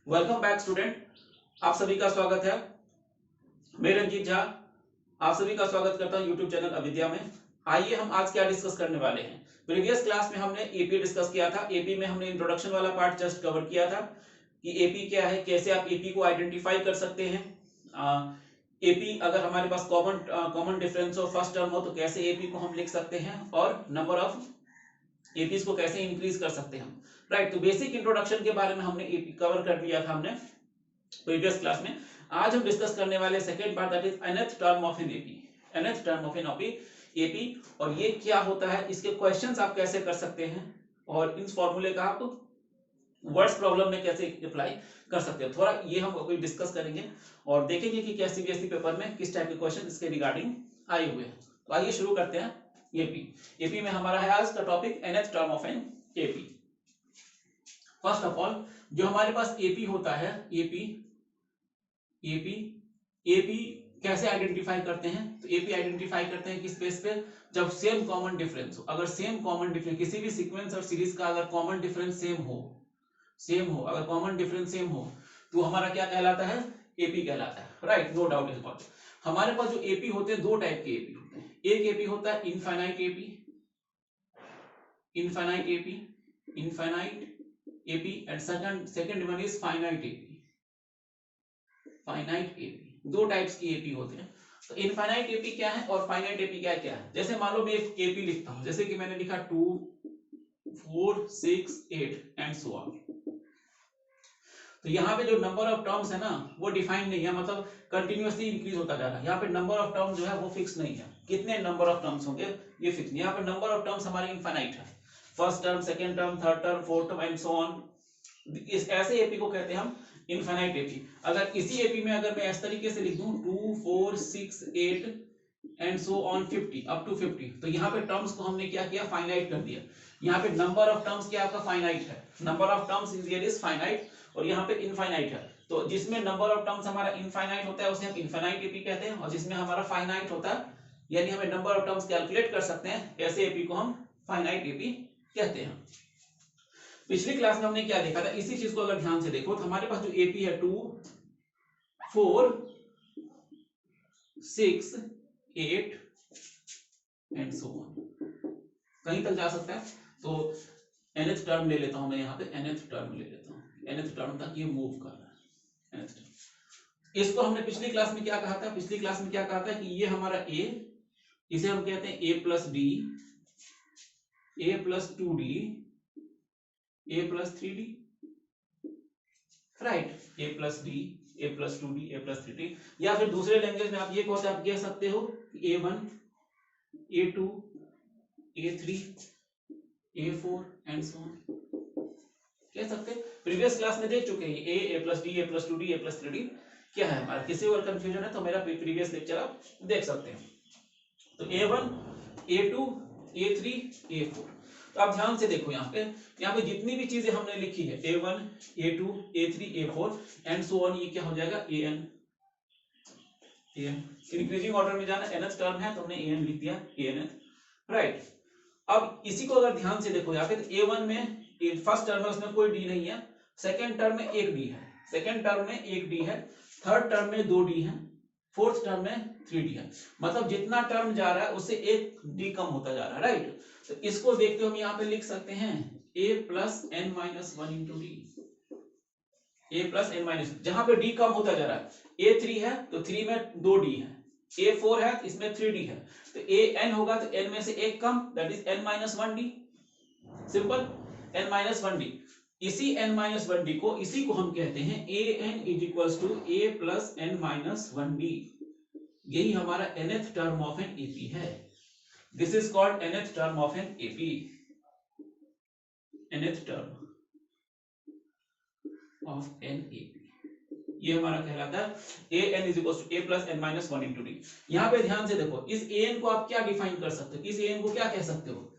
Welcome back student. आप सभी का स्वागत है। मैं रंजीत झा आप सभी का स्वागत करता हूं यूट्यूब चैनल अविद्या में। आइए हम आज क्या डिस्कस करने वाले हैं। प्रीवियस क्लास में हमने एपी डिस्कस किया था। एपी में हमने इंट्रोडक्शन वाला पार्ट जस्ट कवर किया था कि एपी क्या है, कैसे आप एपी को आइडेंटिफाई कर सकते हैं। एपी अगर हमारे पास कॉमन डिफरेंस हो, फर्स्ट टर्म हो, तो कैसे एपी को हम लिख सकते हैं और नंबर ऑफ एपीज को कैसे इंक्रीज कर सकते हैं हम। राइट, तो बेसिक इंट्रोडक्शन के बारे में हमने एपी कवर कर लिया था हमने प्रीवियस क्लास में। आज हम डिस्कस करने वाले second part, that is nth term of an AP. nth term of an AP और ये क्या होता है, इसके क्वेश्चंस आप कैसे कर सकते हैं और इन फॉर्मूले का आप वर्ड्स प्रॉब्लम में कैसे अप्लाई कर सकते हैं। थोड़ा ये हम अभी डिस्कस करेंगे और देखेंगे कि क्या सीबीएसई पेपर में किस टाइप के क्वेश्चन इसके रिगार्डिंग आए हुए हैं। तो आइए शुरू करते हैं। एपी एपी में हमारा है आज का topic nth term of an AP. First of all जो हमारे पास एपी होता है, एपी कैसे आइडेंटिफाई करते हैं, तो एपी आइडेंटिफाई करते हैं किस बेस पे, जब सेम कॉमन डिफरेंस हो। अगर सेम कॉमन डिफरेंस किसी भी सीक्वेंस और सीरीज का अगर कॉमन डिफरेंस सेम हो, अगर कॉमन डिफरेंस सेम हो तो हमारा क्या कहलाता है, एपी कहलाता है। Right, no doubt is about it. हमारे पास जो एपी होते हैं, दो टाइप के एपी होते हैं। एक एपी होता है infinite AP, and second one is finite AP. दो टाइप्स की एपी होते हैं। तो इनफाइनाइट एपी क्या है और फाइनाइट एपी क्या है। जैसे मान लो मैं एक एपी लिखता हूं, जैसे कि मैंने लिखा 2 4 6 8 एंड सो ऑन। तो यहाँ पे जो नंबर ऑफ टर्म्स है ना वो डिफाइन नहीं है, मतलब कंटिन्यूअसली इंक्रीज होता जा रहा है। यहाँ पे नंबर ऑफ टर्म्स जो है वो फिक्स नहीं है, कितने नंबर ऑफ टर्म्स होंगे ये फिक्स नहीं। यहाँ पे नंबर ऑफ टर्म्स हमारे इनफाइनाइट है, first term, second term, third term, fourth term and so on. इस ऐसे एपी को कहते हैं हम इनफाइनाइट एपी। अगर इसी एपी में अगर मैं इस तरीके से लिख दूं 2 4 6 8 and so on 50 up to 50, तो यहाँ पे टर्म्स को हमने क्या किया, फाइनाइट कर दिया। यहाँ पे नंबर ऑफ टर्म्स क्या आपका फाइनाइट है, number of terms is finite, और यहाँ पे इनफाइनाइट है। तो जिसमें नंबर ऑफ टर्म्स हमारा इनफाइनाइट होता है उसे हम इनफाइनाइट एपी कहते हैं, और जिसमें हमारा फाइनाइट होता है यानी हमें नंबर ऑफ टर्म्स कैलकुलेट कर सकते हैं, ऐसे एपी को हम फाइनाइट एपी कहते हैं। पिछली क्लास में हमने क्या देखा था, इसी चीज को अगर ध्यान से देखो तो हमारे पास जो एपी है 2 4 6 8 एंड सो ऑन, कहीं तक जा सकता है। तो nth टर्म ले लेता हूं मैं, यहाँ पे nth टर्म ले लेता हूँ, nth टर्म तक ये मूव कर रहा है nth टर्म। इसको हमने पिछली क्लास में क्या कहा था, पिछली क्लास में क्या कहा था कि ये हमारा a, इसे हम कहते हैं a plus D, a plus 2d, a plus 3d। Right, a plus D, a plus 2d, a plus 3d। या फिर दूसरे लैंग्वेज में आप ये कह सकते हो a1 a2 a3 a4 and so on, कह सकते हैं। प्रीवियस क्लास में देख चुके हैं a plus D, a plus 2d, a plus 3d क्या है हमारा। किसी और कंफ्यूजन है तो मेरा प्रीवियस लेक्चर आप देख सकते हैं। तो a1 a2 a3 a4। तो आप ध्यान से देखो यहाँ पे जितनी भी चीजें हमने लिखी है a1 a2 a3 a4 and so on, ये क्या हो जाएगा an। इंक्रीजिंग ऑर्डर में जाना, nth टर्म है तो हमने an लिख दिया, an। राइट, अब इसी को अगर ध्यान से देखो यहाँ पे, तो a1 में फर्स्ट टर्म है उसमें कोई डी नहीं है, सेकंड टर्म में एक डी है, थर्ड टर्म में 2 डी है, फोर्थ टर्म में 3 डी है। मतलब जितना टर्म जा रहा है उससे एक डी कम होता जा रहा है। राइट, तो इसको देखते हम यहाँ पे लिख सकते हैं a plus n minus 1 into d, a plus n minus, जहां पे d कम होता जा रहा है। a3 है तो 3 में 2 डी है, a4 है इसमें 3d है, तो an होगा तो n में से एक कम, that is n minus 1d। Simple, n minus 1d। इसी n माइनस 1d को, इसी को हम कहते हैं an is equals to a plus n minus 1d। यही हमारा nth term of an AP है। This is called nth term of an AP, nth term of an AP, ये हमारा कहलाता है an is equal to a plus n minus 1 into d. यहाँ पे ध्यान से देखो, इस an को आप क्या डिफाइन कर सकते हो, इस an को क्या कह सकते हो,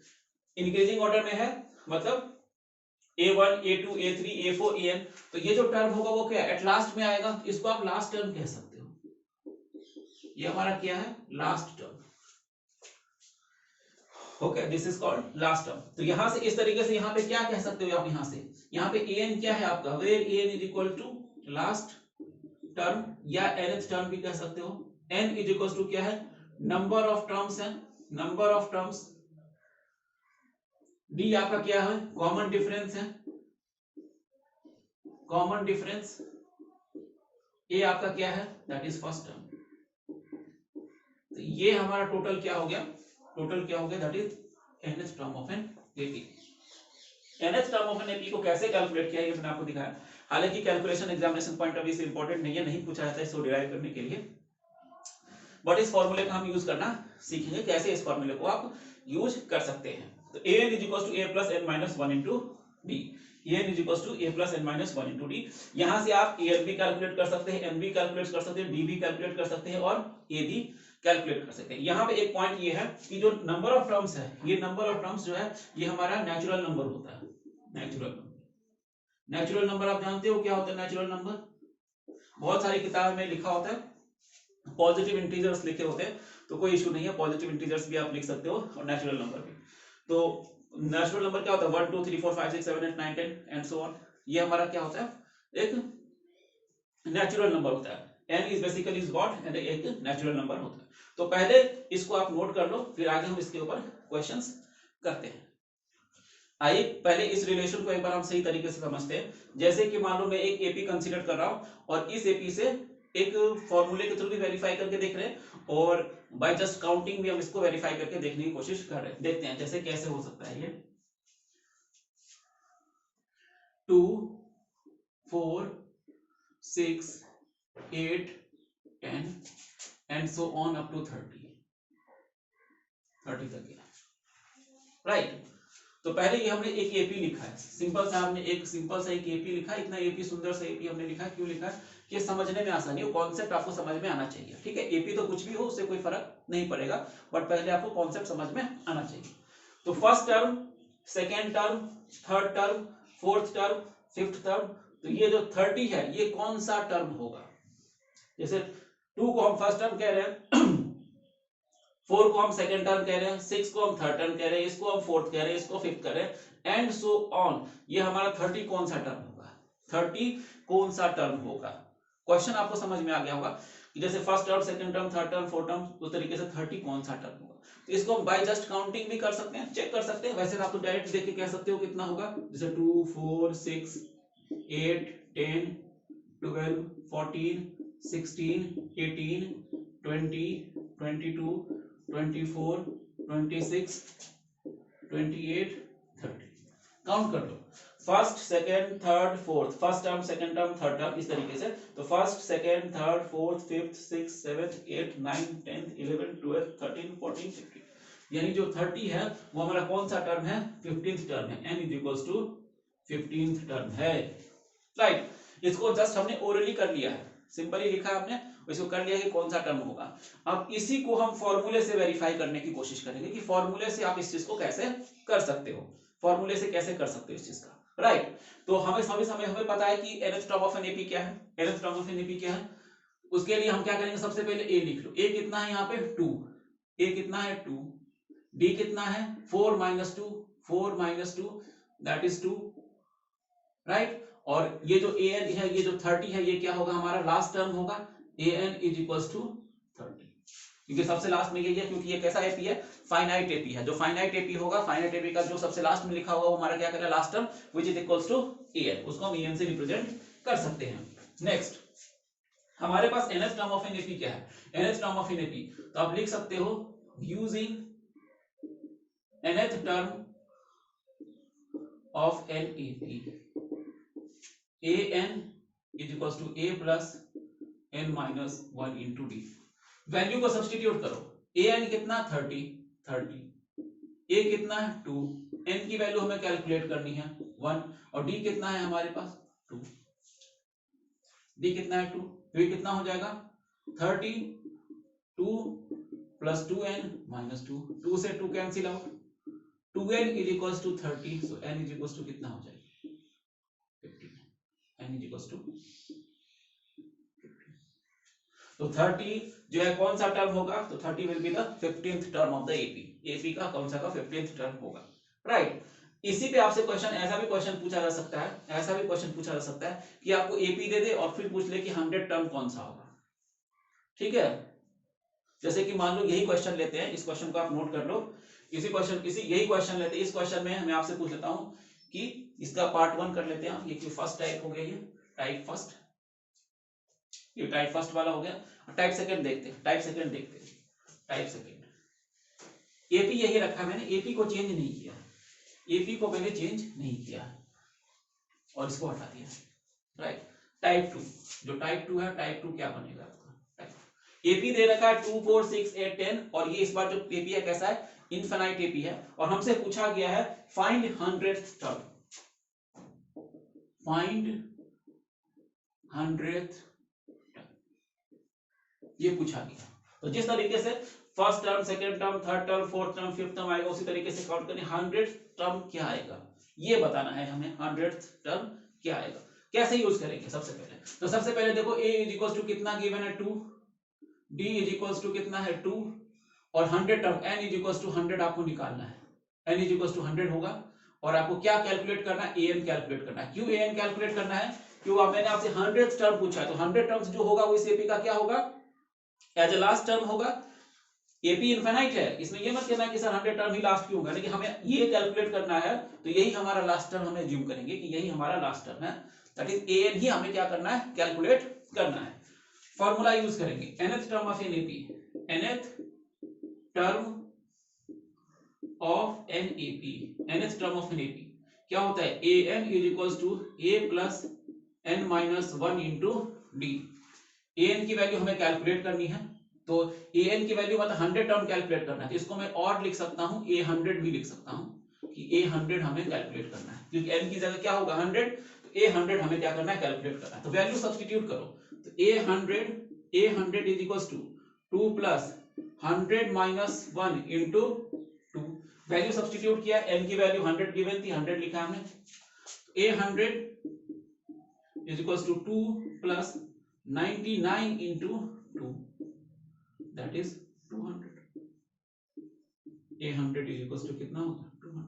इंक्रीजिंग ऑर्डर में है, मतलब a1 a2 a3 a4 an। तो ये जो टर्म होगा वो क्या एट लास्ट में आएगा, इसको आप लास्ट टर्म कह सकते हो। ये हमारा क्या है, last term. Okay, this is called last term. तो यहां से इस तरीके से यहाँ पे क्या कह सकते हो आप, यहाँ पे an क्या है आपका, where an is equal to last term या nth टर्म भी कह सकते हो। n इज इक्वल टू क्या है, नंबर ऑफ टर्म्स है, नंबर ऑफ टर्म्स। d आपका क्या है, कॉमन डिफरेंस है, कॉमन डिफरेंस। a आपका क्या है, दैट इज फर्स्ट टर्म। तो ये हमारा टोटल क्या हो गया, टोटल क्या हो गया, that is nth term of an AP. nth term of an AP को कैसे कैलकुलेट किया ये मैंने आपको दिखाया। हालांकि calculation examination point of view से इंपॉर्टेंट नहीं है, नहीं पूछा जाता है इसको डिराइव करने के लिए, बट इस फॉर्मूले का हम यूज करना सीखेंगे, कैसे इस फॉर्मूले को आप यूज कर सकते हैं। तो an is equal to a plus n minus 1 into d, an is equal to a plus n minus 1 into d. यहां से आप an भी कैलकुलेट कर सकते हैं, n भी कैलकुलेट कर सकते हैं, d भी कैलकुलेट कर सकते हैं और a भी कैलकुलेट कर सकते हैं। यहाँ पे एक पॉइंट ये है कि जो नंबर ऑफ टर्म्स है, ये नंबर ऑफ टर्म्स जो है ये हमारा नेचुरल नंबर होता है। नेचुरल नंबर, नेचुरल नंबर आप जानते हो क्या होता है नेचुरल नंबर, बहुत सारी किताब में लिखा होता है पॉजिटिव इंटीजर्स लिखे होते हैं, तो कोई इशू नहीं है, पॉजिटिव इंटीजर्स भी आप लिख सकते हो और नेचुरल नंबर भी। तो नेचुरल नंबर क्या होता है, 1 2 3 4 5 6 7 8 9 10 एंड सो ऑन, ये हमारा क्या होता है, एक नेचुरल नंबर होता है। n is basically is God and एक नेचुरल नंबर होता है। तो पहले इसको आप नोट कर लो, फिर आगे हम इसके ऊपर क्वेश्चंस करते हैं। आइए पहले इस रिलेशन को एक बार हम सही तरीके से समझते हैं। जैसे कि मान लो मैं एक एपी कंसीडर कर रहा हूं और इस एपी से एक फॉर्मूले के थ्रू भी वेरीफाई करके देख रहे हैं और बाय जस्ट काउंटिंग भी हम इसको वेरीफाई करके देखने की कोशिश कर रहे हैं। देखते हैं जैसे कैसे हो सकता है ये 2 4 6 8 10 and so on up to 30 तक गया, राइट। तो पहले ये हमने एक एपी लिखा है, सिंपल सा हमने एक सिंपल सा एक एपी लिखा है। इतना एपी सुंदर सा एपी हमने लिखा है, क्यों लिखा है कि समझने में आसानी हो, कॉन्सेप्ट आपको समझ में आना चाहिए, ठीक है। एपी तो कुछ भी हो उससे कोई फर्क नहीं पड़ेगा, बट पहले आपको कॉन्सेप्ट समझ में आना चाहिए। तो first term, second term, third term, fourth term, fifth term, तो ये जो 30 है ये कौन सा टर्म होगा। जैसे 2 को हम फर्स्ट टर्म कह रहे हैं, 4 को हम सेकंड टर्म कह रहे हैं, 6 को हम थर्ड टर्म कह रहे हैं, इसको हम फोर्थ कह रहे हैं, इसको फिफ्थ कह रहे हैं एंड सो ऑन। ये हमारा 30 कौन सा टर्म होगा, 30 कौन सा टर्म होगा। क्वेश्चन आपको समझ में आ गया होगा कि जैसे first term, second term, third term, fourth term, उस तरीके से 30 कौन सा टर्म होगा। तो इसको हम बाय जस्ट काउंटिंग भी कर सकते हैं, चेक कर सकते हैं। वैसे आप तो डायरेक्ट देख के कह सकते हो कितना होगा, जैसे 2 4 6 8 10 12 14 16 18 20 22 24 26 28 30 काउंट कर लो। First second third fourth, first term second term third term, इस तरीके से। तो first second third fourth fifth six seventh eight nine 10 11 12 13 14 15, यानी जो 30 है वो हमारा कौन सा टर्म है, 15th टर्म है। n is equals to 15th term है, राइट। इसको जस्ट हमने ओरली कर लिया है, सिंपली लिखा है हमने, इसको कर लिया कि कौन सा टर्म होगा। अब इसी को हम फॉर्मूले से वेरीफाई करने की कोशिश करेंगे कि फॉर्मूले से आप इस चीज को कैसे कर सकते हो, फॉर्मूले से कैसे कर सकते हो इस चीज का, राइट। तो हमें पता है कि nth term of an AP क्या है, nth term of an AP क्या है। उसके लिए हम क्या करेंगे, सबसे पहले a लिख लो। a कितना है यहाँ पे 2, a कितना है 2, d कितना है 4 minus 2, 4 minus 2 that is 2, right. और ये जो an है, ये जो 30 है, ये क्या होगा हमारा लास्ट टर्म होगा, an इज इक्वल्स टू 30, क्योंकि सबसे लास्ट में यही है, क्योंकि ये कैसा एपी है, फाइनाइट एपी है। जो फाइनाइट एपी होगा, फाइनाइट एपी का जो सबसे लास्ट में लिखा होगा वो हमारा क्या करेगा, last term which is equals to an, उसको हम an से रिप्रेजेंट कर सकते हैं। नेक्स्ट हमारे पास nth term of an AP क्या है, nth term of an AP, तो आप लिख सकते हो using nth term of an AP, an is equals to a plus n minus 1 into d। Value को सब्स्टिट्यूट करो, an कितना 30, a कितना है 2, n की वैल्यू हमें कैलकुलेट करनी है 1 और d कितना है हमारे पास 2, d कितना है 2, तो ये कितना हो जाएगा 30 2 प्लस 2n माइनस 2, 2 से 2 cancel out, 2n is equals to 30, so n is equals to कितना हो जाएगा 15, n इज इक्वल्स टू। तो 30 जो है कौन सा टर्म होगा, तो 30 will be the 15th term of the AP, AP का कौन सा का 15th टर्म होगा, राइट। इसी पे आपसे क्वेश्चन, ऐसा भी क्वेश्चन पूछा जा सकता है, ऐसा भी क्वेश्चन पूछा जा सकता है कि आपको एपी दे दे और फिर पूछ ले कि 100 टर्म कौन सा होगा, ठीक है। जैसे कि मान लो यही क्वेश्चन लेते हैं, इस क्वेश्चन को आप नोट कर लो, यही क्वेश्चन लेते हैं। इस क्वेश्चन में मैं आपसे पूछ लेता हूं कि इसका पार्ट 1 कर लेते हैं, ये फर्स्ट टाइप हो गया, ये टाइप फर्स्ट, ये टाइप फर्स्ट वाला हो गया। टाइप सेकंड देखते हैं, टाइप सेकंड एपी यही रखा मैंने, एपी को चेंज नहीं किया, एपी को मैंने चेंज नहीं किया और इसको हटा दिया, राइट। टाइप 2, जो टाइप 2 है, टाइप 2 क्या बनेगा आपका, एपी दे रखा है 2 4 6 8 10 और ये इस बार जो एपी है कैसा है, इनफिनाइट एपी है और हमसे पूछा गया है find 100th term, find 100th term, ये पूछा गया। तो जिस तरीके से first term, second term, third term, fourth term, fifth term आएगा, उसी तरीके से काउंट करें 100th टर्म क्या आएगा, ये बताना है हमें 100th टर्म क्या आएगा। कैसे यूज करेंगे, सबसे पहले देखो a इज इक्वल टू कितना गिवन है 2, d इज इक्वल टू कितना है 2 और 100 term n is equal to 100 आपको निकालना है, n इज इक्वल टू 100 होगा और आपको क्या कैलकुलेट करना है, an कैलकुलेट करना है। क्यों an कैलकुलेट करना है, क्यों मैंने आपसे 100th टर्म पूछा है, तो 100 टर्म्स जो होगा वो इस एपी का क्या होगा, एज ए लास्ट टर्म होगा। एपी इनफिनाइट है, इसमें ये मत कहना कि सर 100 टर्म ही लास्ट क्यों होगा, लेकिन हमें ये कैलकुलेट करना है, तो यही हमारा लास्ट टर्म हमें ज्यूम करेंगे कि यही हमारा लास्ट टर्म है, दैट इज an ही हमें क्या करना है, कैलकुलेट करना है। फॉर्मूला यूज करेंगे, nth term of an AP, nth term of an AP, nth term of an AP क्या होता है, an is equal to a plus n minus 1 into d. an की वैल्यू हमें कैलकुलेट करनी है, तो an की वैल्यू मतलब 100 टर्म कैलकुलेट करना है, तो इसको मैं और लिख सकता हूं, a100 भी लिख सकता हूं कि a100 हमें कैलकुलेट करना है, क्योंकि n की जगह क्या होगा 100, तो a100 हमें क्या करना है, कैलकुलेट करना है। तो वैल्यू सब्स्टिट्यूट करो, तो a100 is equal to 2 plus 100 minus 1 into 2, value substitute किया, n की वैल्यू 100 गिवन थी, 100 लिखा हमने, तो a100 is equal to 2 plus 99 into 2, that is 200, a100 is equal to कितना होगा 200,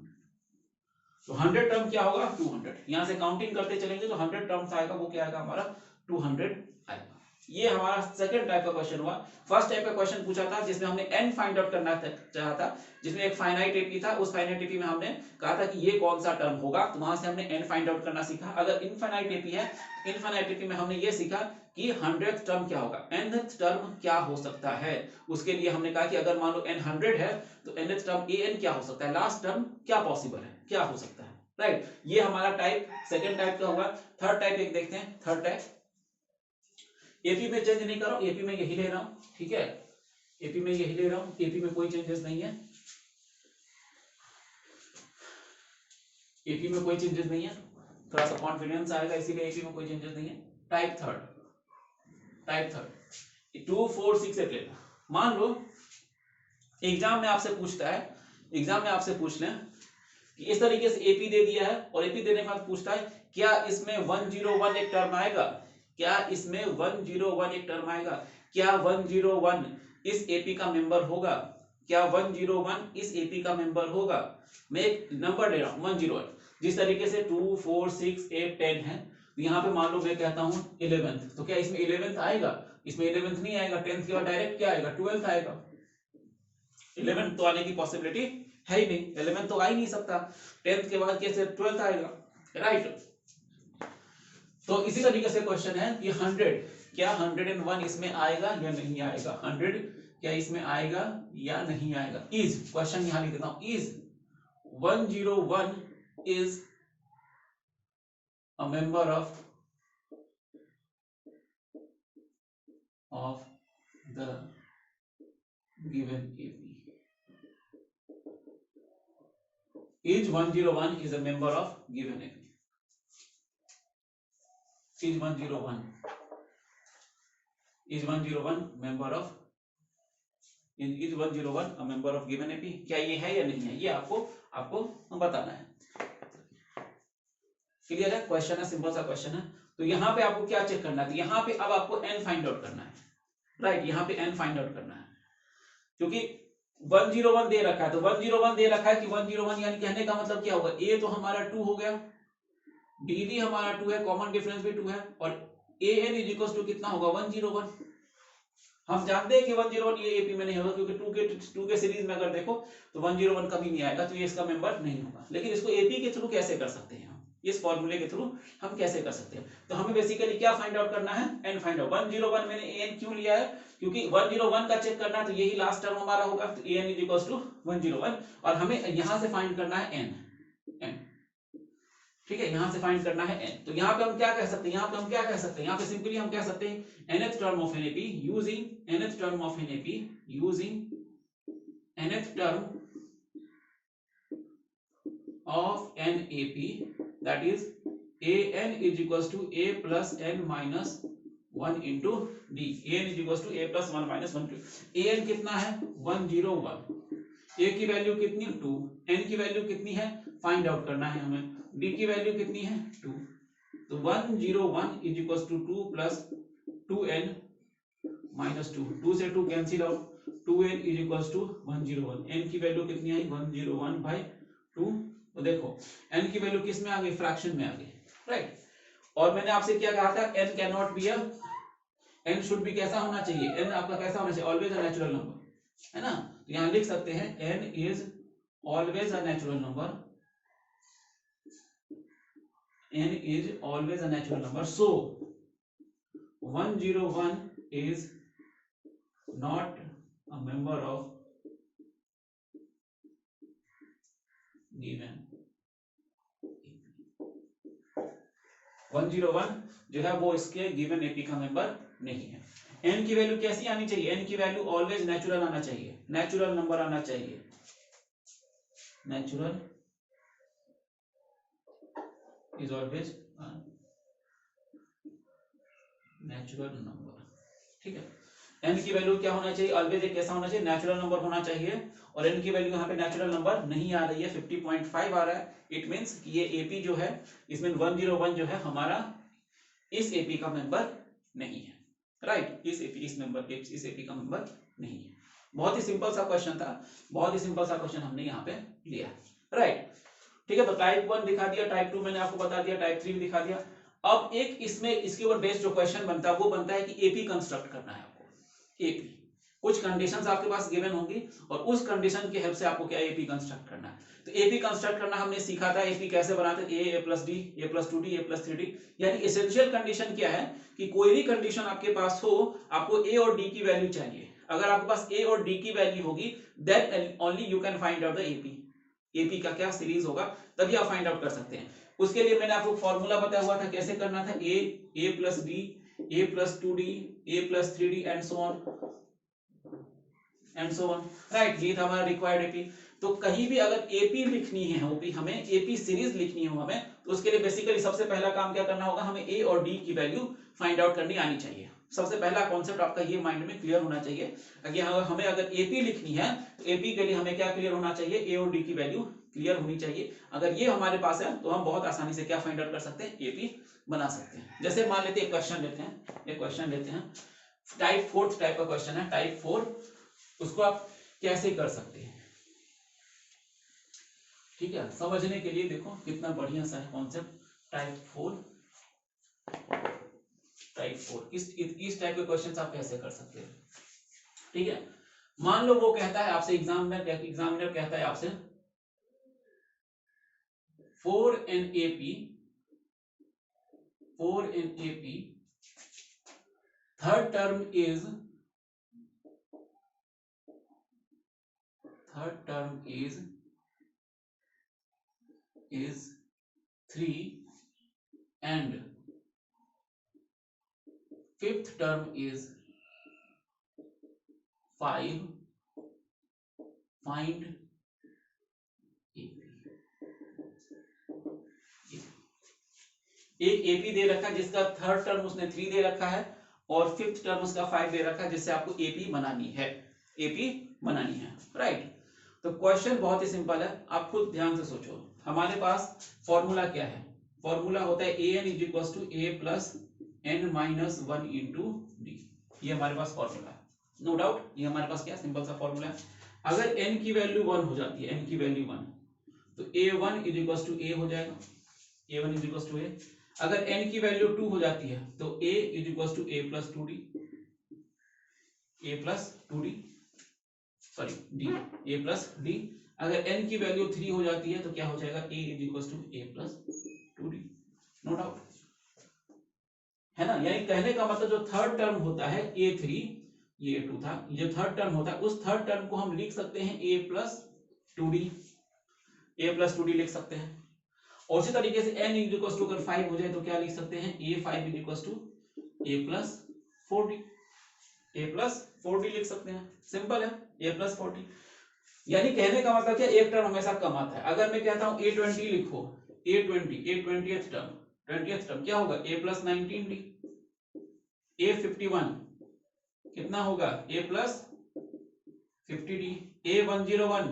तो 100 टर्म क्या होगा 200, यहां से काउंटिंग करते चलेंगे तो 100 टर्म्स आएगा, वो क्या आएगा हमारा 200 आएगा। ये हमारा सेकंड टाइप का क्वेश्चन हुआ। फर्स्ट टाइप का क्वेश्चन पूछा था जिसमें हमने n फाइंड आउट करना चाहा था, जिसमें एक फाइनाइट एपी था, उस फाइनाइट एपी में हमने कहा था कि ये कौन सा टर्म होगा, तो वहां से हमने n फाइंड आउट करना सीखा। अगर इनफिनाइट एपी है, इनफिनाइट एपी में हमने ये सीखा कि 100th टर्म क्या होगा, nth टर्म क्या हो सकता है। उसके लिए हमने कहा कि अगर मान लो n 100 है तो nth टर्म an क्या हो सकता है, लास्ट टर्म क्या पॉसिबल है, क्या हो सकता है, राइट। ये हमारा टाइप सेकंड टाइप का होगा। थर्ड टाइप एक देखते हैं, थर्ड टाइप एपी में चेंज नहीं कर रहा हूं, एपी में यही ले रहा हूं, ठीक है, एपी में यही ले रहा हूं, एपी में कोई चेंजेस नहीं है, एपी में कोई चेंजेस नहीं है, थोड़ा सा कॉन्फिडेंस आएगा, इसीलिए एपी में कोई चेंजेस नहीं है। टाइप थर्ड 2 4 6 8 लेना। मान लो एग्जाम में आपसे पूछता है, एग्जाम में आपसे पूछ लें कि इस तरीके से एपी दे दिया है और एपी देने के बाद पूछता है क्या इसमें 101 एक टर्म आएगा, क्या इसमें 101 एक टर्म आएगा, क्या 101 इस एपी का मेंबर होगा, क्या 101 इस एपी का मेंबर होगा। मैं एक नंबर ले रहा हूं 101, जिस तरीके से 2 4 6 8 10 है, तो यहाँ पे मान लो मैं कहता हूं 11th, तो क्या इसमें 11th आएगा, इसमें 11th नहीं आएगा, 10th के बाद डायरेक्ट क्या आएगा 12th आएगा, 11th तो आने की पॉसिबिलिटी है ही नहीं, 11th तो आ ही नहीं सकता, 10th के बाद कैसे 12th आएगा, राइट। तो इसी तरीके से क्वेश्चन है कि 100 क्या 101 इसमें आएगा या नहीं आएगा, 100 क्या इसमें आएगा या नहीं आएगा। इज क्वेश्चन यहां लिख देता हूं, is 101 is a member of the given AP, is 101 is a member of given AP, is 101 member of, is 101 a member of given AP, क्या ये है या नहीं है, ये आपको बताना है। क्लियर है, क्वेश्चन है, सिंपल सा क्वेश्चन है। तो यहाँ पे आपको क्या चेक करना है, तो यहाँ पे अब आपको n फाइंड आउट करना है, राइट, यहाँ पे n फाइंड आउट करना है, क्योंकि 101 दे रखा है, तो 101 दे रखा है कि 101 यानी कहने का मतलब क्या होगा, ए तो हमारा 2 हो गया, डी भी हमारा 2 है, कॉमन डिफरेंस भी 2 है, और ए एन इज इक्वल टू कितना होगा 101। हम जानते हैं कि 101 ये एपी में नहीं होगा, क्योंकि 2 के सीरीज में अगर देखो तो 101 कभी नहीं आएगा, तो ये इसका मेंबर नहीं होगा। लेकिन इसको एपी के थ्रू कैसे कर सकते हैं, इस फॉर्मूले के थ्रू हम कैसे कर सकते हैं, तो हमें बेसिकली क्या फाइंड आउट करना है, एन फाइंड आउट। 101 मैंने एन क्यों लिया है, क्योंकि 101 का चेक करना है, तो यही लास्ट टर्म हमारा होगा, तो एन इज इक्वल टू 101, और हमें यहां से फाइंड करना है एन, ठीक है, यहां से फाइंड करना है n। तो यहां पे हम क्या कह सकते हैं, यहां पे सिंपली हम कह सकते हैं nth term of an AP using nth term of an AP using nth term of an AP, that is an is equal to a plus n minus 1 into d, an is equal to a plus 1 minus 1। an कितना है 101, a की value कितनी 2, n की value कितनी है find out करना है हमें, d की वैल्यू कितनी है 2, तो 101 is equal to 2 plus 2n minus 2, 2 से 2 cancel out, 2n is equal to 101, n की वैल्यू कितनी आई 101 बाई 2। तो देखो n की वैल्यू किस में आ गई, फ्रैक्शन में आ गई, राइट। और मैंने आपसे क्या कहा था, n can not be n should be कैसा होना चाहिए, n आपका कैसा होना चाहिए, ऑलवेज अ नेचुरल नंबर, है ना। तो यहां लिख सकते हैं n is always a natural number, n is always a natural number, so 101 is not a member of given 101 जो है वो इसके गिवन एपी का मेंबर नहीं है। n की वैल्यू कैसी आनी चाहिए, n की वैल्यू ऑलवेज नेचुरल आना चाहिए, नेचुरल नंबर आना चाहिए, natural is always natural number, ठीक है। n की वैल्यू क्या होना चाहिए, ऑलवेज एक कैसा होना चाहिए, नेचुरल नंबर होना चाहिए, और n की वैल्यू यहाँ पे नेचुरल नंबर नहीं आ रही है, 50.5 आ रहा है। इट मींस कि ये एपी जो है इसमें 101 जो है हमारा इस एपी का मेंबर नहीं है, राइट, इस एपी का मेंबर नहीं है। बहुत ही सिंपल सा क्वेश्चन था, बहुत ही सिंपल सा क्वेश्चन हमने यहाँ पे लिया, राइट, ठीक है। तो टाइप 1 दिखा दिया, टाइप 2 मैंने आपको बता दिया, टाइप 3 भी दिखा दिया। अब एक इसमें इसके ऊपर बेस्ड जो क्वेश्चन बनता है वो बनता है कि एपी कंस्ट्रक्ट करना है आपको, एपी कुछ कंडीशंस आपके पास गिवन होंगी, और उस कंडीशन की हेल्प से आपको क्या एपी कंस्ट्रक्ट करना है। तो एपी कंस्ट्रक्ट करना हमने सीखा था, एपी कैसे बनाते हैं, ए plus d, a plus 2d, a plus 3d। यानी एसेंशियल कंडीशन क्या है कि कोई भी कंडीशन आपके पास हो, आपको ए और डी की वैल्यू चाहिए। अगर आपके पास ए और डी की वैल्यू होगी, then only you can find out the AP, AP का क्या सीरीज होगा, तभी आप फाइंड आउट कर सकते हैं। उसके लिए मैंने आपको फॉर्मूला बताया हुआ था, कैसे करना था, a plus d, a plus 2d, a plus 3d and so on, right. ये था हमारा रिक्वायर्ड एपी। तो कहीं भी अगर एपी लिखनी है, ओपी हमें एपी सीरीज लिखनी हो हमें, तो उसके लिए बेसिकली सबसे पहला काम क्या करना होगा, हमें ए और डी की वैल्यू फाइंड आउट करनी आनी चाहिए। सबसे पहला कॉन्सेप्ट आपका ये माइंड में क्लियर होना चाहिए। हमें अगर एपी लिखनी है तो एपी के लिए हमें क्या क्लियर होना चाहिए, ए और डी की वैल्यू क्लियर होनी चाहिए। अगर ये हमारे पास है तो हम बहुत आसानी से क्या फाइंड आउट कर सकते हैं, एपी बना सकते हैं। जैसे मान लेते हैं एक क्वेश्चन लेते हैं, टाइप 4 टाइप का क्वेश्चन है, टाइप 4, उसको आप कैसे कर सकते हैं, ठीक है। समझने के लिए देखो कितना बढ़िया सा है कॉन्सेप्ट, टाइप 4, इस टाइप के क्वेश्चन आप कैसे कर सकते हैं, ठीक है। मान लो वो कहता है आपसे, एग्जामिनर कहता है आपसे 4 NAP third term is 3 and fifth term is 5, find एक एपी दे रखा है जिसका थर्ड टर्म उसने 3 दे रखा है और फिफ्थ टर्म उसका 5 दे रखा है, जिससे आपको एपी बनानी है, राइट। तो क्वेश्चन बहुत ही सिंपल है, आप खुद ध्यान से सोचो। हमारे पास फॉर्मूला क्या है, फॉर्मूला होता है an is equal to a plus n minus 1 into d. ये हमारे पास फॉर्मूला है, नो डाउट, ये हमारे पास क्या सिंपल सा फॉर्मूला है। अगर n की वैल्यू 1 हो जाती है, n की वैल्यू 1, तो a1 is equal to a हो जाएगा, a1 is equal to a। अगर n की वैल्यू 2 हो जाती है तो a is equal to a plus 2d, a plus 2d, sorry d, a plus d। अगर n की वैल्यू 3 हो जाती है तो क्या हो जाएगा, a is equal to a plus 2d। No doubt, है ना। यानी कहने का मतलब जो थर्ड टर्म होता है a3, ये a2 था, ये थर्ड टर्म होता है, उस थर्ड टर्म को हम लिख सकते हैं a plus 2d, a plus 2d लिख सकते हैं। और उसी तरीके से n इज इक्वल टू अगर 5 हो जाए तो क्या लिख सकते हैं, a5 is equal to a plus 4d, a plus 4d लिख सकते हैं। सिंपल है, a प्लस 4d। यानी कहने का मतलब क्या, एक टर्म हमेशा कम आता है। अगर मैं कहता हूं a20 लिखो, a20th टर्म, 20th टर्म क्या होगा, a प्लस 19d, a51 कितना होगा, a प्लस 50d, a101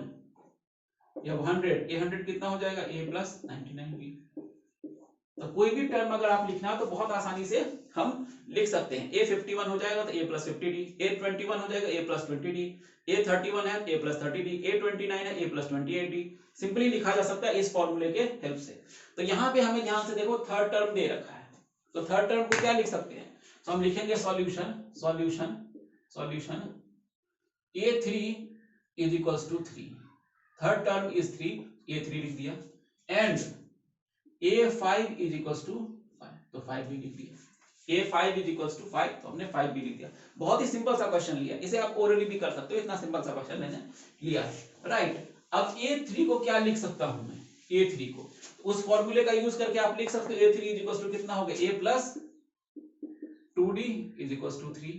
या 100, a100 कितना हो जाएगा, a प्लस 99d। तो कोई भी टर्म अगर आप लिखना तो बहुत आसानी से हम लिख सकते हैं। a51 हो जाएगा तो a प्लस 50d, a21 हो जाएगा a प्लस 20d, a31 है a प्लस 30d, a29 है a प्लस 28d। सिंपली लिखा जा सकता है इस फॉर्मूले के हेल्प से। तो यहाँ पे हमें ध्यान से देखो, थर्ड टर्म दे रखा है, तो थर्ड टर्म को क्या लिख सकते हैं, तो हम लिखेंगे solution, solution, solution a3 is equals to 3, third term is 3, a3 लिख दिया, and a5 is equals to 5, तो 5 भी लिख दिया, a5 इज इक्वल्स टू 5, तो हमने 5 भी लिख दिया। बहुत ही सिंपल सा क्वेश्चन लिया, इसे आप ओरली भी कर सकते हो, इतना सिंपल सा क्वेश्चन मैंने लिया है, राइट। अब a3 को क्या लिख सकता हूं मैं, a3 को उस फॉर्मूले का यूज करके आप लिख सकते हो, a3 इज इक्वल्स टू कितना हो गया, a plus 2d is equals to 3,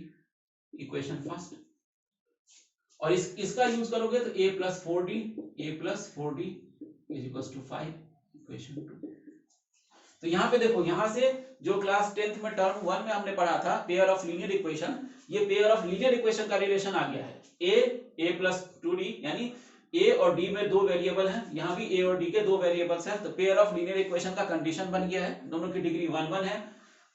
equation first. और इसका यूज करोगे तो a plus 4d, a plus 4d is equals to 5, equation 2। तो यहाँ पे देखो, यहाँ से जो क्लास 10th में टर्म 1 में हमने पढ़ा था पेयर ऑफ लीनियर इक्वेशन, ये पेयर ऑफ लीनियर इक्वेशन का रिलेशन आ गया है। a प्लस 2d, यानी a और d में दो वेरिएबल हैं, यहाँ भी a और d के दो वेरिएबल्स हैं, तो पेयर ऑफ लीनियर इक्वेशन का कंडीशन बन गया है, दोनों की डिग्री 1 1 है।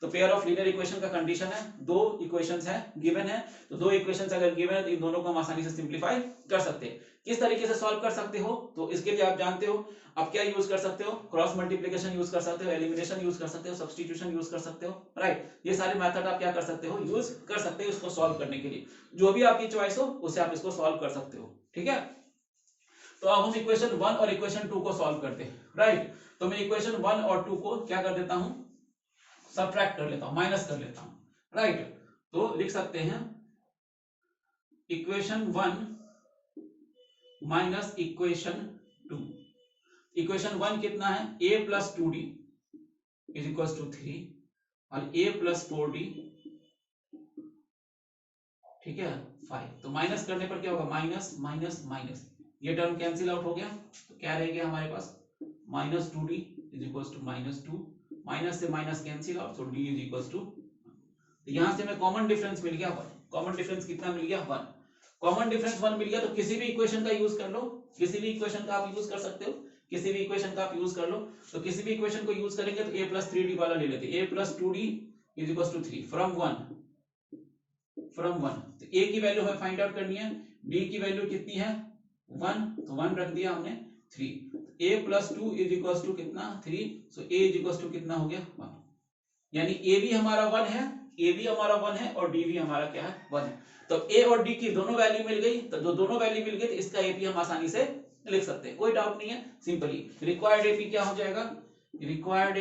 तो पेयर ऑफ लीनियर इक्वेशन का कंडीशन है, दो इक्वेशंस है गिवन है, तो दो इक्वेशंस अगर गिवन है तो इन दोनों को हम आसानी से सिंप्लीफाई कर सकते हैं। किस तरीके से सॉल्व कर सकते हो, तो इसके लिए आप जानते हो आप क्या यूज कर सकते हो, क्रॉस मल्टीप्लिकेशन यूज कर सकते हो, एलिमिनेशन यूज कर सकते हो, सब्स्टिट्यूशन यूज कर सकते हो, राइट। ये सारे मेथड आप क्या कर सकते हो, यूज कर सकते हो इसको सॉल्व करने के लिए। जो भी आपकी चॉइस हो उससे आप इसको सॉल्व कर सकते हो, ठीक है। तो अब हम इक्वेशन 1 और इक्वेशन 2 को सॉल्व करते हैं, राइट। तो मैं इक्वेशन 1 और 2 को क्या कर देता हूं, सबट्रैक्ट कर लेता हूं, माइनस कर लेता हूं, राइट। तो लिख सकते हैं इक्वेशन 1 माइनस इक्वेशन 2। इक्वेशन 1 कितना है, a plus 2d is equal to 3 और a प्लस 4d, ठीक है, 5। तो माइनस करने पर क्या होगा, माइनस माइनस माइनस, ये टर्म कैंसिल आउट हो गया, तो क्या रह गया हमारे पास, minus 2d is equal to minus 2, minus से माइनस कैंसिल आउट, तो d इज इक्वल टू, तो यहां से हमें कॉमन डिफरेंस मिल गया 1। कॉमन डिफरेंस कितना मिल गया, 1। कॉमन डिफरेंस 1 मिल गया, तो किसी भी इक्वेशन का यूज कर लो, किसी भी इक्वेशन का आप यूज कर सकते हो, किसी भी इक्वेशन का आप यूज कर लो। तो किसी भी इक्वेशन को यूज करेंगे तो a प्लस 3d वाला ले लेते हैं, a plus 2d is equal to 3 फ्रॉम 1, तो a की वैल्यू हमें फाइंड आउट करनी है, d की वैल्यू कितनी है 1, तो 1 रख दिया हमने, 3। a plus 2 is equal to कितना, 3, so a is equal to कितना हो गया 1। यानी a भी हमारा 1 है, a भी हमारा 1 है और d भी हमारा क्या है 1 है। तो a और d की दोनों वैल्यू मिल गई, तो जो दोनों वैल्यू मिल गई तो इसका ap हम आसानी से लिख सकते हैं, कोई डाउट नहीं है। सिंपली रिक्वायर्ड ap क्या हो जाएगा, रिक्वायर्ड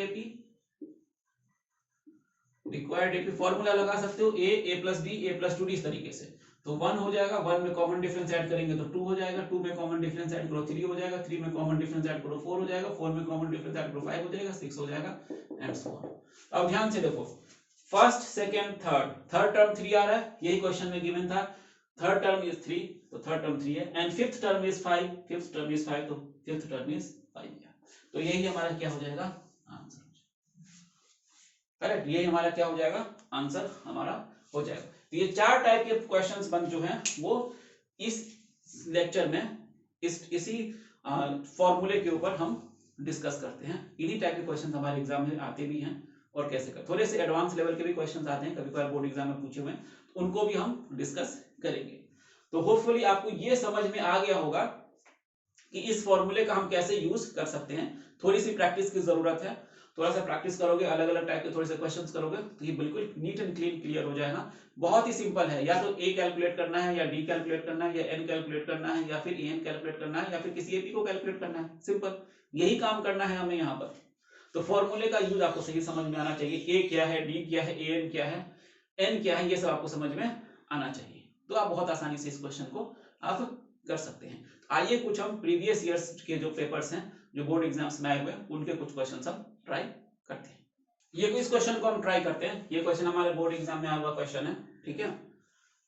एपी फॉर्मूला लगा सकते हो, a plus D a plus 2d, इस तरीके से। तो 1 हो जाएगा, 1 में कॉमन डिफरेंस ऐड करेंगे तो 2 हो जाएगा, 2 में कॉमन डिफरेंस ऐड करो 3 हो जाएगा, 3 में कॉमन डिफरेंस ऐड करो 4 हो जाएगा, 4 में कॉमन डिफरेंस ऐड करो 5 हो जाएगा, 6 हो जाएगा, एंड सो ऑन। अब ध्यान से देखो, फर्स्ट सेकंड थर्ड टर्म 3 आ रहा है, यही क्वेश्चन में गिवन था। थर्ड टर्म इज 3, तो थर्ड टर्म 3 है, and fifth term is 5, fifth term is 5, तो फिफ्थ टर्म इज 5। तो यही हमारा क्या हो जाएगा आंसर, करेक्ट, यही हमारा क्या हो जाएगा आंसर हमारा हो जाएगा। तो ये 4 टाइप के क्वेश्चंस बन जो हैं वो इस लेक्चर में इसी फॉर्मूले के ऊपर हम डिस्कस करते हैं। इन्हीं टाइप के क्वेश्चंस हमारे एग्जाम में आते भी हैं, और कैसे कर थोड़े से एडवांस लेवल के भी क्वेश्चंस आते हैं, कभी कभार बोर्ड एग्जाम में पूछे हुए हैं, तो उनको भी हम डिस्कस करेंगे। तो होपफुली आपको ये समझ में आ गया होगा कि इस फॉर्मूले का हम कैसे यूज कर सकते हैं। थोड़ी सी प्रैक्टिस की जरूरत है, थोड़ा सा प्रैक्टिस करोगे, अलग अलग टाइप के थोड़े से क्वेश्चंस करोगे तो ये बिल्कुल नीट एंड क्लीन क्लियर हो जाएगा। बहुत ही सिंपल है, या तो ए कैलकुलेट करना है, या डी कैलकुलेट करना है, या एन कैलकुलेट करना है, या फिर एन कैलकुलेट करना है, या फिर किसी एपी को कैलकुलेट करना है। सिंपल यही काम करना है हमें यहाँ पर। तो फॉर्मूले का यूज आपको सही समझ में आना चाहिए। ए क्या है, डी क्या है, ए एन क्या है, एन क्या है, ये सब आपको समझ में आना चाहिए। तो आप बहुत आसानी से इस क्वेश्चन को आप कर सकते हैं। आइए कुछ हम प्रीवियस ईयर्स के जो पेपर्स हैं, जो बोर्ड एग्जाम्स में आए हुए हैं, उनके कुछ क्वेश्चन हम ट्राई करते हैं। ये इस क्वेश्चन को हम ट्राई करते हैं। ये क्वेश्चन हमारे बोर्ड एग्जाम में आया हुआ क्वेश्चन है, ठीक है।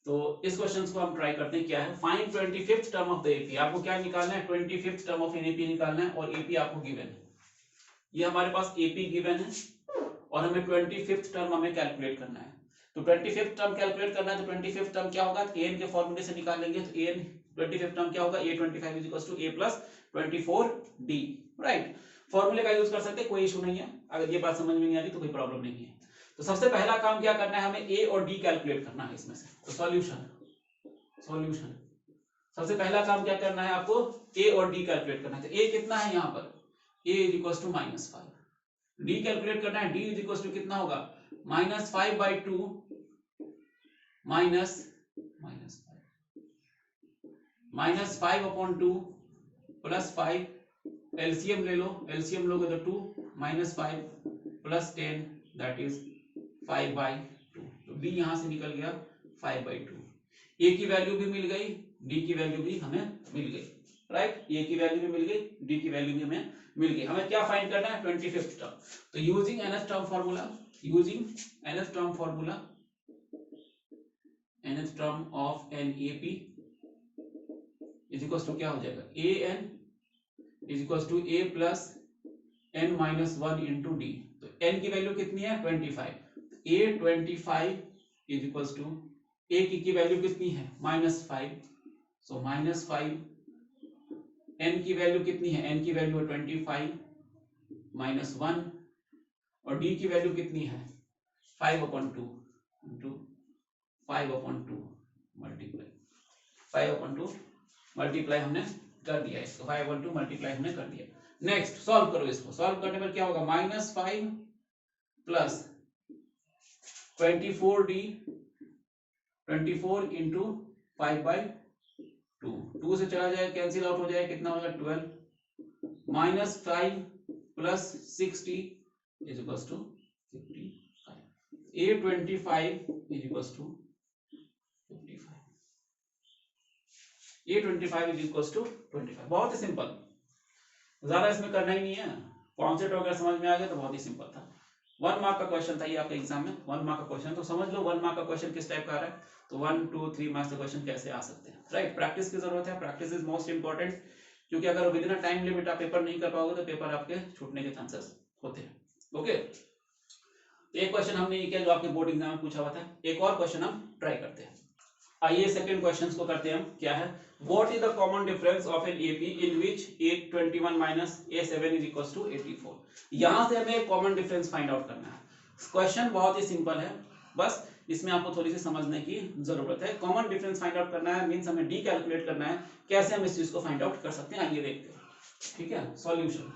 तो इस क्वेश्चन को हम ट्राई करते हैं। क्या है, find 25th term of the AP. आपको क्या निकालना है, 25th term of an AP निकालना है, और एपी आपको गिवन है। ये हमारे पास एपी गिवन है और हमें 25th टर्म हमें कैलकुलेट करना है। तो 25th टर्म कैलकुलेट करना है, तो 25th टर्म क्या होगा, एन के फॉर्मूले से निकाल लेंगे। तो एन 25th टर्म क्या होगा, a25 is equal to a plus 24d, right. फॉर्मूले का यूज कर सकते हैं, कोई इशू नहीं है। अगर ये बात समझ में नहीं आ रही तो कोई प्रॉब्लम नहीं है। तो सबसे पहला काम क्या करना है, हमें a और d कैलकुलेट करना है इसमें से। तो सॉल्यूशन सबसे पहला काम क्या करना है आपको, a और d कैलकुलेट करना है। तो a कितना है यहाँ पर, a is equal to -5। d calculate करना है, d इज इक्वल टू कितना होगा, -5/2 -5/2 प्लस 5, एलसीएम ले लो, एलसीएम लोगे तो 2 -5 प्लस 10 दैट इज 5/2। तो d यहां से निकल गया 5/2। a की वैल्यू भी मिल गई, d की वैल्यू भी हमें मिल गई, राइट। a की वैल्यू भी मिल गई, d की वैल्यू भी हमें मिल गई। हमें क्या फाइंड करना है, 25th टर्म। तो using nth term formula, nth term of an AP is equal to क्या हो जाएगा, a n is equal to a plus n minus 1 into d. तो n की वैल्यू कितनी है, 25। a 25 is equal to a की value कितनी है, -5। सो -5, n की वैल्यू कितनी है, n की वैल्यू है 25 -1, और d की वैल्यू कितनी है 5/2 इंटू 5/2 मल्टीप्लाई 5/2 मल्टीप्लाई हमने कर दिया इसको, 5/2 मल्टीप्लाई हमने कर दिया। नेक्स्ट सॉल्व करो इसको। सॉल्व करने पर क्या होगा, -5 प्लस 24d 24 इंटू 5/2, 2 से चला जाए कैंसिल आउट हो जाए, कितना होगा 12, -5 plus 60 is equal to 55। a25 is equal to 55, a25 is equal to 25। बहुत ही सिंपल, ज्यादा इसमें करना ही नहीं है। कॉन्सेप्ट वगैरह समझ में आ गया तो बहुत ही सिंपल था। 1 मार्क का क्वेश्चन था ये आपके एग्जाम में, 1 मार्क का क्वेश्चन। तो समझ लो 1 मार्क का क्वेश्चन किस टाइप का आ रहा है। तो 1, 2, 3 मार्क्स का क्वेश्चन कैसे आ सकते हैं, राइट। प्रैक्टिस की जरूरत है, प्रैक्टिस इज मोस्ट इंपॉर्टेंट, क्योंकि अगर विद इन टाइम लिमिट आप पेपर नहीं कर पाओगे तो पेपर आपके छूटने के चांसेस होते हैं। ओके, एक क्वेश्चन हमने ये किया जो आपके बोर्ड एग्जाम में पूछा हुआ था। एक और क्वेश्चन हम ट्राई करते हैं। आइए सेकंड क्वेश्चन को करते हैं हम। क्या है, what is the common difference of an AP in which a21 minus a7 is equal to 84। यहां से हमें कॉमन डिफरेंस फाइंड आउट करना है। क्वेश्चन बहुत ही सिंपल है, बस इसमें आपको थोड़ी सी समझने की जरूरत है। कॉमन डिफरेंस फाइंड आउट करना है, मींस हमें डी कैलकुलेट करना है। कैसे हम इस चीज को फाइंड आउट कर सकते हैं, आइए देखते हैं, ठीक है। सॉल्यूशन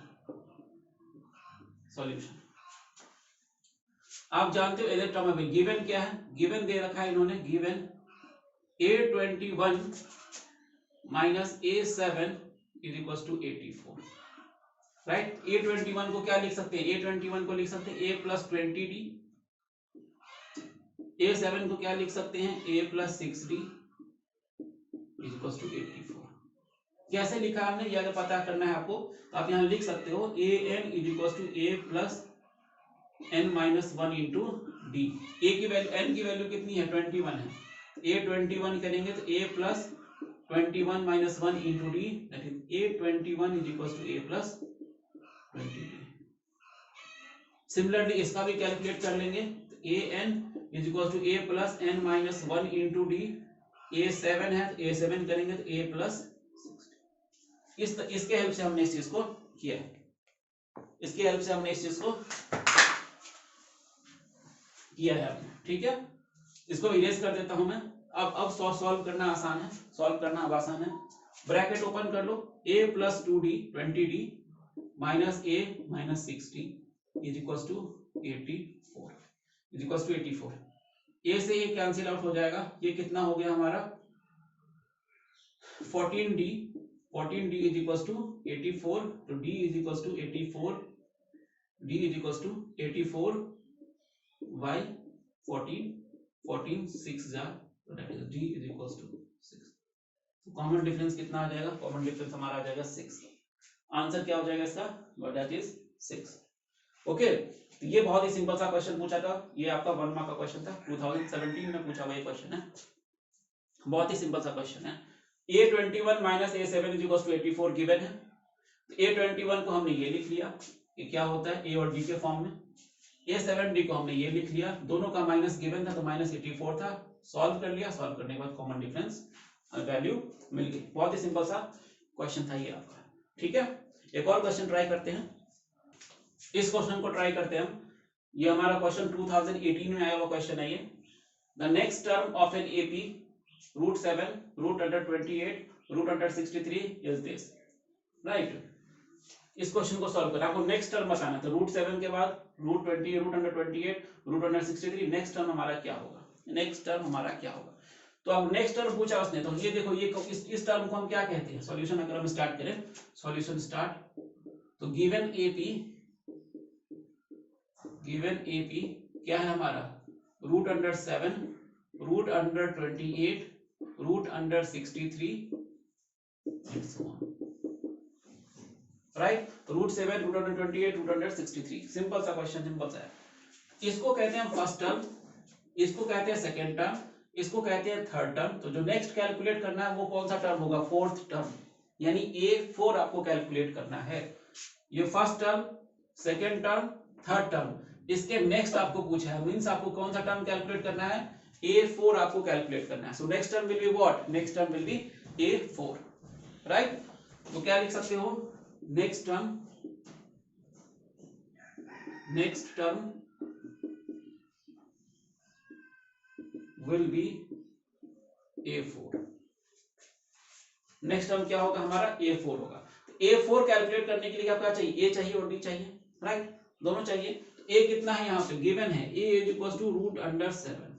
आप जानते हो एज टर्म में गिवन क्या है, गिवन दे रखा है इन्होंने, given a21 minus a7 is equal to 84, right. a21 को क्या लिख सकते हैं, a21 को लिख सकते हैं a प्लस 20d, a7 को क्या लिख सकते हैं, a plus 6d is equal to 84। कैसे लिखा हमने, ये अगर पता करना है आपको तो आप यहाँ लिख सकते हो an is equal to a plus n minus 1 into d. a की वैल्यू, n की वैल्यू कितनी है 21 है, a21 करेंगे तो a plus 21 minus 1 into d, that is a21 is equal to a plus 20d। Similarly इसका भी कैलकुलेट कर लेंगे तो an is equal to a plus n minus 1 into d, a7 है तो a7 करेंगे तो a प्लस 60। इसके हेल्प से हमने इस चीज को किया है, इसके हेल्प से हमने इस चीज को किया है आपने, ठीक है। इसको इरेज कर देता हूं मैं, अब सॉल्व करना आसान है, सॉल्व करना अब आसान है। ब्रैकेट ओपन कर लो, a plus 2d 20d minus a minus 6d is equal to 84 is equal to 84। a से ये कैंसिल आउट हो जाएगा, ये कितना हो गया हमारा 14d इज इक्वल टू 84, तो d is equal to 84, d is equal to 84 by 14, 14 6 जा, तो that is d is equal to 6। तो कॉमन डिफरेंस कितना आ जाएगा, कॉमन डिफरेंस हमारा आ जाएगा 6। आंसर क्या हो जाएगा इसका, दैट इज 6। ओके, तो ये बहुत ही सिंपल सा क्वेश्चन पूछा था, ये आपका 1 मार्क का क्वेश्चन था, 2017 में पूछा हुआ ये क्वेश्चन है, बहुत ही सिंपल सा क्वेश्चन है। a21 minus a7 is equal to 84 given है, तो a21 को हमने ये लिख लिया, ये क्या होता है a और d के फॉर्म में, a7d को हमने ये लिख लिया, दोनों का माइनस गिवन था तो माइनस 84 था, सॉल्व कर लिया, सॉल्व करने के बाद कॉमन डिफरेंस वैल्यू मिल गई। बहुत ही सिंपल सा क्वेश्चन था ये आपका, ठीक है। एक और क्वेश्चन ट्राई करते हैं, इस क्वेश्चन को ट्राई करते हैं हम। ये हमारा क्वेश्चन 2018 में आया हुआ क्वेश्चन है ये। The next term of an AP √7 √28 √63 is this, right. इस क्वेश्चन को सॉल्व करना, आपको नेक्स्ट टर्म बताना, तो √7 के बाद √20 √128 √163, नेक्स्ट टर्म हमारा क्या होगा, नेक्स्ट टर्म हमारा क्या होगा। तो अब नेक्स्ट टर्म पूछा उसने, तो ये देखो, ये इस टर्म को हम क्या कहते हैं, सॉल्यूशन अगर हम स्टार्ट करें, सॉल्यूशन स्टार्ट, तो गिवन एपी क्या है हमारा, √7 √28 √63 राइट, √7 √128 √163, सिंपल सा क्वेश्चन, सिंपल सा है। इसको कहते हैं फर्स्ट टर्म, इसको कहते हैं सेकेंड टर्म, इसको कहते हैं थर्ड टर्म। तो जो नेक्स्ट कैलकुलेट करना है वो कौन सा टर्म होगा, फोर्थ टर्म, यानी A4 आपको कैलकुलेट करना है। ये first term, second term, third term, इसके नेक्स्ट आपको पूछा है, मींस आपको कौन सा टर्म कैलकुलेट करना है, A4 आपको कैलकुलेट करना है। So next term will be what, next term will B A4, right. तो क्या लिख सकते हो, next term will be A4। Next term क्या होगा हमारा, A4 होगा। A4 कैलकुलेट करने के लिए आपका चाहिए, A चाहिए और D चाहिए, राइट, दोनों चाहिए। तो A कितना है यहाँ पे गिवन है, A is equal to √7,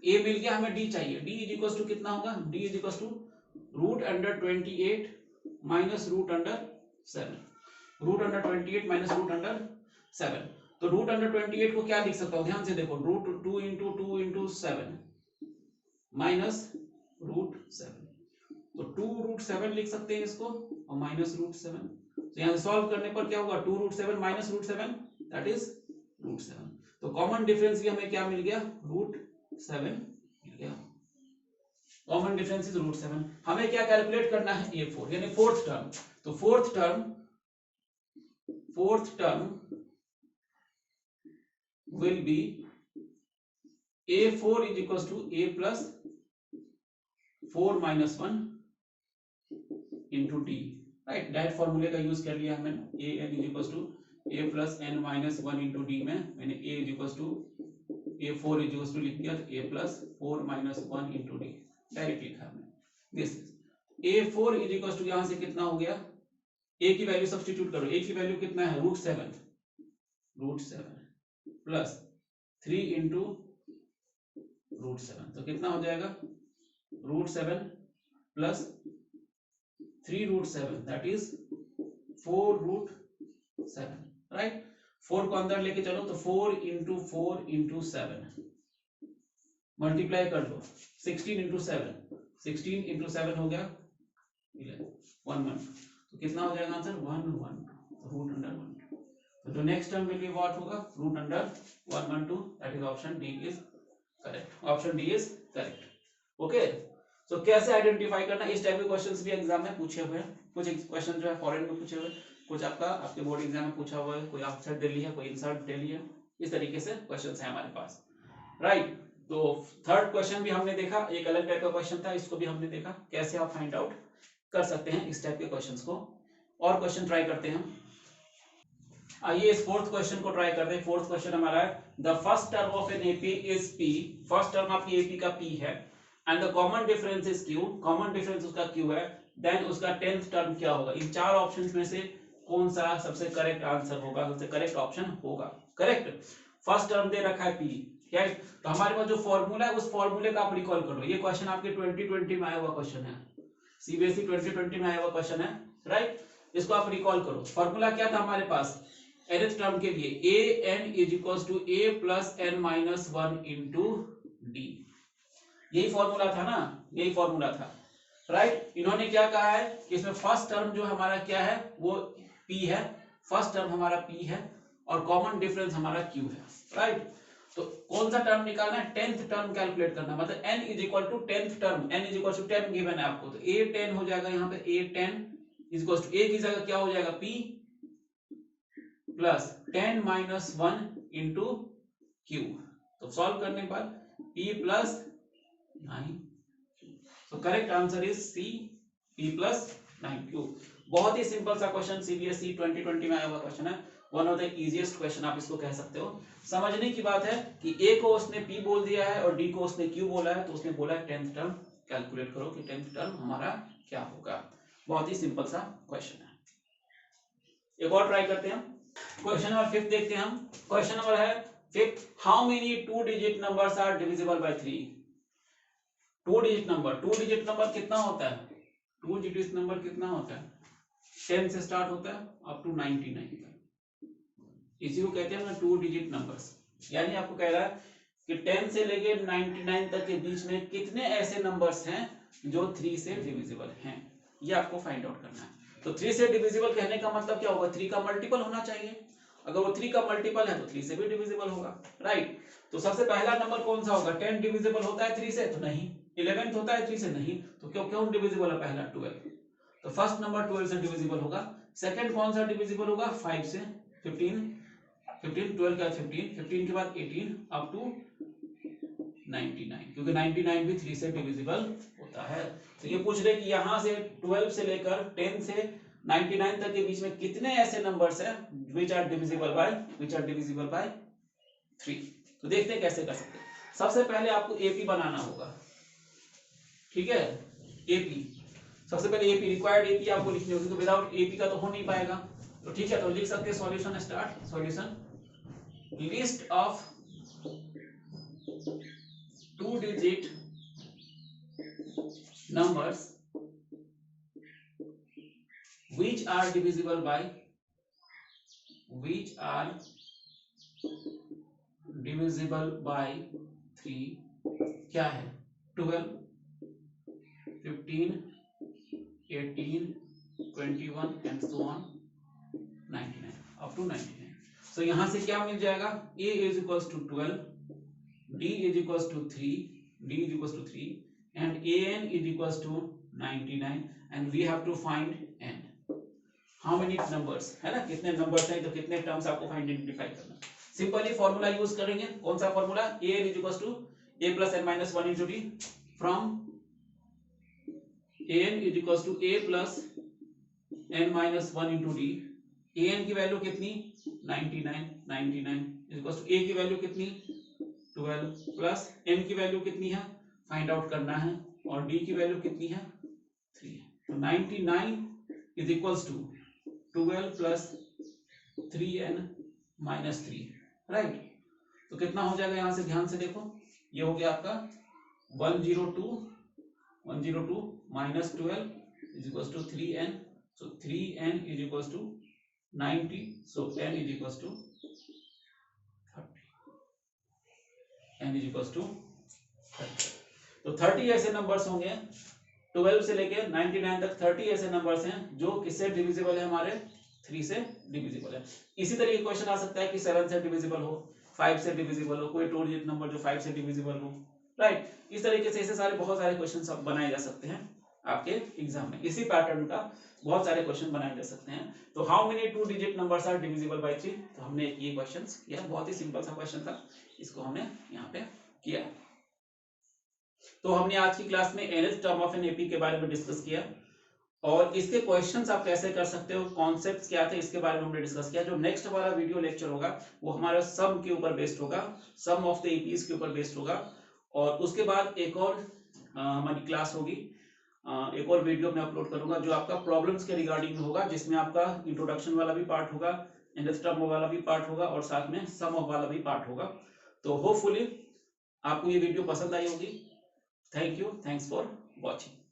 A मिल गया, हमें D चाहिए, D इज इक्वल टू कितना होगा, D is equal to √28 minus √7, √28 minus √7। तो √28 को क्या लिख सकता हूँ, ध्यान से देखो, √2 इंटू 2 इंटू 7 माइनस √7, तो 2√7 लिख सकते हैं इसको, और माइनस √7। तो यहाँ से सॉल्व करने पर क्या होगा, 2√7 माइनस √7 दैट इज √7। तो कॉमन डिफरेंस भी हमें क्या मिल गया, √7 मिल गया, कॉमन डिफरेंस इज √7। हमें क्या कैलकुलेट करना है, A4 यानी फोर्थ टर्म। तो fourth term will be A4 is equals to A plus 4 minus 1 into D, right। Direct फॉर्मूले का यूज कर लिया हमने, AN is equals to A plus N minus 1 into D में मैंने A is equals to A4 is equals to लिख दिया, तो A plus 4 minus 1 into D direct लिखा हमने। This A4 is equals to यहाँ से कितना हो गया, A की वैल्यू सब्स्टिट्यूट करो, A की वैल्यू कितना है, √7 प्लस 3 इंटू √7, तो कितना हो जाएगा, √7 प्लस 3√7 दैट इज 4√7, राइट। 4 को अंदर लेके चलो, तो 4 इंटू 4 इंटू 7 मल्टीप्लाई कर लो, 16 इंटू 7, 16 इंटू 7 हो गया 11, तो कितना हो जाएगा आंसर, 112 √112। तो जो next term will be what होगा, √112, that is option d is correct, option d is correct. Okay, so कैसे आइडेंटिफाई करना, इस टाइप के क्वेश्चंस भी एग्जाम में पूछे हुए हैं, कुछ क्वेश्चन जो है फॉरेन में पूछे हुए, कुछ आपके बोर्ड एग्जाम में पूछा हुआ है, कोई आउटसाइड दिल्ली है, कोई इनसाइड दिल्ली है, इस तरीके से क्वेश्चंस है हमारे पास, राइट। तो थर्ड क्वेश्चन भी हमने देखा, एक अलग टाइप का क्वेश्चन था, इसको भी हमने देखा कैसे आप फाइंड आउट कर सकते हैं इस टाइप के क्वेश्चंस को। और क्वेश्चन ट्राई करते हैं, आइए इस फोर्थ क्वेश्चन को ट्राई करते हैं। फोर्थ क्वेश्चन हमारा है, the first term of an AP is P, first term आपकी एपी का P है, and the common difference is q, common difference उसका q है, देन उसका 10th टर्म क्या होगा? इन चार ऑप्शंस में से कौन सा सबसे करेक्ट आंसर होगा, सबसे करेक्ट ऑप्शन होगा? करेक्ट। फर्स्ट टर्म दे रखा है p, राइट। तो हमारे पास जो फॉर्मूला है उस फॉर्मूले का आप रिकॉल करो। ये क्वेश्चन आपके 2020 में आया हुआ क्वेश्चन है, सीबीएसई 2020 में आया हुआ क्वेश्चन है, राइट। इसको आप रिकॉल करो। फॉर्मूला क्या था हमारे पास nth टर्म के लिए? a n is equals to a plus n minus 1 into d. यही फॉर्मूला था ना, यही फॉर्मूला था, राइट। इन्होंने क्या कहा है कि इसमें फर्स्ट टर्म जो हमारा क्या है वो p है, फर्स्ट टर्म हमारा p है और कॉमन डिफरेंस हमारा q है, राइट। तो कौन सा टर्म निकालना है? 10th टर्म कैलकुलेट करना, मतलब n is equal to 10th term, n is equal to 10 given है आपको, तो a 10 हो जाएगा यहाँ पे, a 10 is equal to a की जगह क्या हो जाएगा? p plus 10 minus 1 into q। तो सॉल्व करने पर p plus 9, so correct answer is C, p plus 9q। बहुत ही सिंपल सा क्वेश्चन, सीबीएसई 2020 में आया हुआ क्वेश्चन है, one of the easiest question आप इसको कह सकते हो। समझने की बात है कि a को उसने p बोल दिया है और d को उसने q बोला है, तो उसने बोला है 10th टर्म कैलकुलेट करो कि 10th टर्म हमारा क्या होगा। बहुत ही सिंपल सा क्वेश्चन है। एक और ट्राई करते हैं, क्वेश्चन नंबर 5 देखते हैं हम। क्वेश्चन नंबर है 5, how many 2 digit numbers are divisible by 3? 2 digit number कितना होता है? 2 डिजिट नंबर कितना होता है? 10 से स्टार्ट होता है अप टू 99 तक, इसी को कहते हैं 2 डिजिट नंबर्स। यानी आपको कह रहा है कि 10 से लेके 99 तक के बीच में कितने ऐसे नंबर्स हैं जो 3 से डिविजिबल हैं, ये आपको फाइंड आउट करना है। तो 3 से डिविजिबल कहने का मतलब क्या होगा? 3 का मल्टीपल होना चाहिए, अगर वो 3 का मल्टीपल है तो 3 से भी डिविजिबल होगा, राइट। तो सबसे पहला नंबर कौन सा होगा? 10 डिविजिबल होता है 3 से? तो नहीं। 11 होता है 3 से? नहीं। तो क्यों डिविजिबल है पहला? 12। तो फर्स्ट नंबर 12 से डिविजिबल होगा। सेकंड कौन सा डिविजिबल होगा? 5 से। 15 12 का 15 के बाद 18 अप टू 99, क्योंकि 99 भी 3 से डिविजिबल होता है। तो ये पूछ रहे कि यहाँ से 12 से लेकर 10 से 99 तक के बीच में कितने ऐसे नंबर्स हैं which are divisible by 3। तो देखते हैं कैसे कर सकते हैं। सबसे पहले आपको एपी बनाना होगा, ठीक है। एपी सबसे पहले एपी रिक्वायर्ड एपी आपको लिखनी होगी, तो विदाउट एपी का तो हो नहीं पाएगा। तो ठीक है, तो लिख सकते हैं solution start. Solution list of 2 digit numbers which are divisible by 3 क्या है? 12, 15, 18, 21 and so on 99 up to 99। so यहाँ से क्या मिल जाएगा? a is equals to 12, d is equals to 3 and an is equals to 99 and we have to find n। how many numbers है ना, कितने numbers हैं, तो कितने टर्म्स आपको फाइंड आइडेंटिफाई करना। सिंपली फॉर्मूला यूज करेंगे। कौन सा formula? an is equals to a plus n minus 1 into d। from an is equals to a plus n minus 1 into d। an की वैल्यू कितनी? 99 is equals to a की value कितनी? 12 plus n की value कितनी है find out करना है, और d की वैल्यू कितनी है? 3 है। तो 99 is equals to 12 plus 3n minus 3, right. तो कितना हो जाएगा? यहां से ध्यान से देखो, ये हो गया आपका 102 minus 12 is equals to 3n। So 3n is equals to 90, so n is equals to 30, n is equals to 30। तो 30 ऐसे नंबर्स होंगे 12 से लेके 99 तक, 30 ऐसे नंबर्स हैं जो किससे डिविजिबल है? हमारे 3 से डिविजिबल है। इसी तरह क्वेश्चन आ सकता है कि 7 से डिविजिबल हो, 5 से डिविजिबल हो, कोई 2 डिजिट नंबर जो 5 से डिविजिबल हो, राइट। इस तरीके से ऐसे सारे बहुत सारे क्वेश्चन सब बनाए जा सकते हैं आपके एग्जाम में। इसी पैटर्न का बहुत सारे क्वेश्चन बनाए जा सकते हैं। तो how many 2 digit numbers are divisible by 3? तो हमने ये क्वेश्चंस किया, बहुत ही सिंपल सा क्वेश्चन था, इसको हमने यहाँ पे किया। तो हमने आज की क्लास में nth term of an AP के बारे में डिस्कस किया, और इसके क्वेश्चंस आप कैसे कर सकते हो, कॉन्सेप्ट्स क्या थे, इसके बारे में हमने डिस्कस किया। जो नेक्स्ट वाला वीडियो लेक्चर होगा वो हमारा सम के ऊपर बेस्ड होगा, सम ऑफ द एपीज के ऊपर बेस्ड होगा। और उसके बाद एक और हमारी क्लास होगी। एक और वीडियो मैं अपलोड करूंगा जो आपका प्रॉब्लम्स के रिगार्डिंग में होगा, जिसमें आपका इंट्रोडक्शन वाला भी पार्ट होगा, इंडस्ट्रम वाला भी पार्ट होगा और साथ में सम ऑफ वाला भी पार्ट होगा। तो होपफुली आपको ये वीडियो पसंद आई होगी। Thank you, thanks for watching.